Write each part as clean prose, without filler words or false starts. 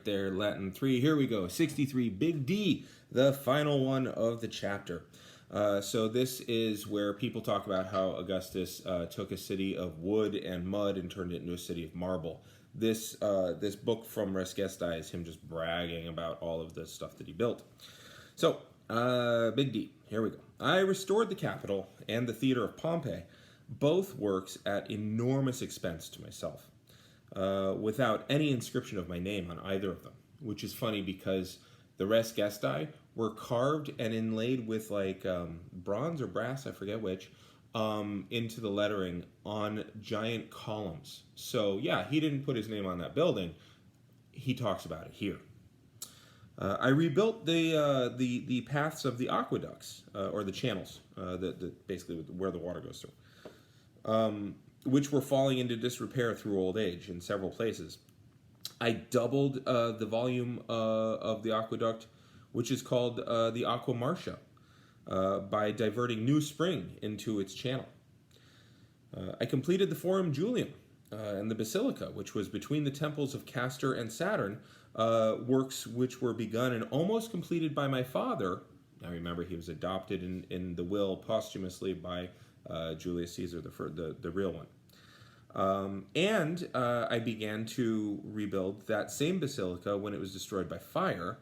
there, Latin 3. Here we go. 63, big D, the final one of the chapter. So this is where people talk about how Augustus took a city of wood and mud and turned it into a city of marble. This book from Res Gestae is him just bragging about all of the stuff that he built. So, big D, here we go. I restored the Capitol and the Theater of Pompey, both works at enormous expense to myself, without any inscription of my name on either of them, which is funny because the Res Gestae were carved and inlaid with like bronze or brass, I forget which, into the lettering on giant columns. So yeah, he didn't put his name on that building. He talks about it here. I rebuilt the paths of the aqueducts, or the channels, basically where the water goes through, which were falling into disrepair through old age in several places. I doubled the volume of the aqueduct, which is called the Aqua Marcia, by diverting new spring into its channel. I completed the Forum Julium and the Basilica, which was between the temples of Castor and Saturn, works which were begun and almost completed by my father. Now remember, he was adopted in the will posthumously by Julius Caesar, the real one. And I began to rebuild that same basilica when it was destroyed by fire,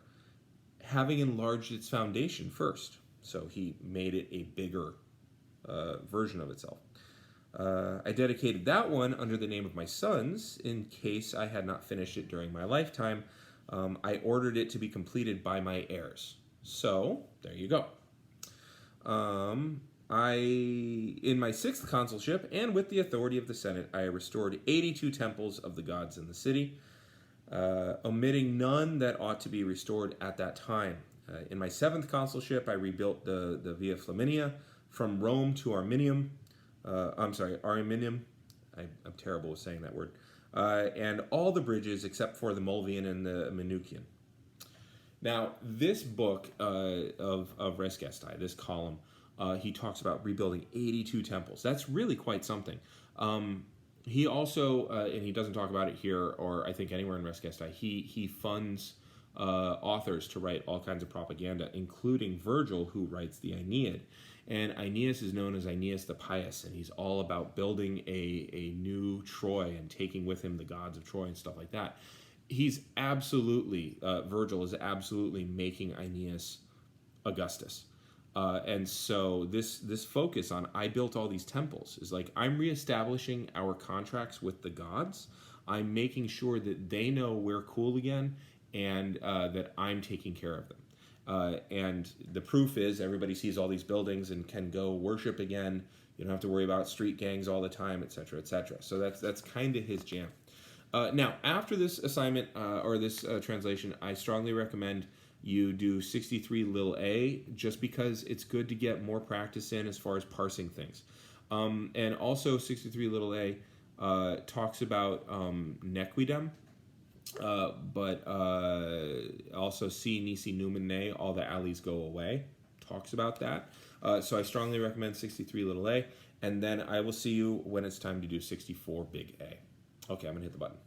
having enlarged its foundation first. So he made it a bigger version of itself. I dedicated that one under the name of my sons in case I had not finished it during my lifetime. I ordered it to be completed by my heirs. So there you go. In my 6th consulship and with the authority of the Senate, I restored 82 temples of the gods in the city, omitting none that ought to be restored at that time. In my 7th consulship, I rebuilt the Via Flaminia from Rome to Arminium. Arminium. I'm terrible with saying that word. And all the bridges except for the Mulvian and the Minucian. Now, this book of Res Gestae, this column, he talks about rebuilding 82 temples. That's really quite something. He also, and he doesn't talk about it here or I think anywhere in Res Gestae, he funds authors to write all kinds of propaganda, including Virgil, who writes the Aeneid. And Aeneas is known as Aeneas the Pious, and he's all about building a new Troy and taking with him the gods of Troy and stuff like that. He's absolutely, Virgil is absolutely making Aeneas Augustus. And so this focus on I built all these temples is like I'm reestablishing our contracts with the gods. I'm making sure that they know we're cool again and that I'm taking care of them. And the proof is everybody sees all these buildings and can go worship again. You don't have to worry about street gangs all the time, etc., etc. So that's kind of his jam. Now, after this assignment or this translation, I strongly recommend you do 63 little a, just because it's good to get more practice in as far as parsing things. And also 63 little a talks about nequidem, but also si nisi numen ne, all the alleys go away, talks about that. So I strongly recommend 63 little a, and then I will see you when it's time to do 64 big A. Okay, I'm going to hit the button.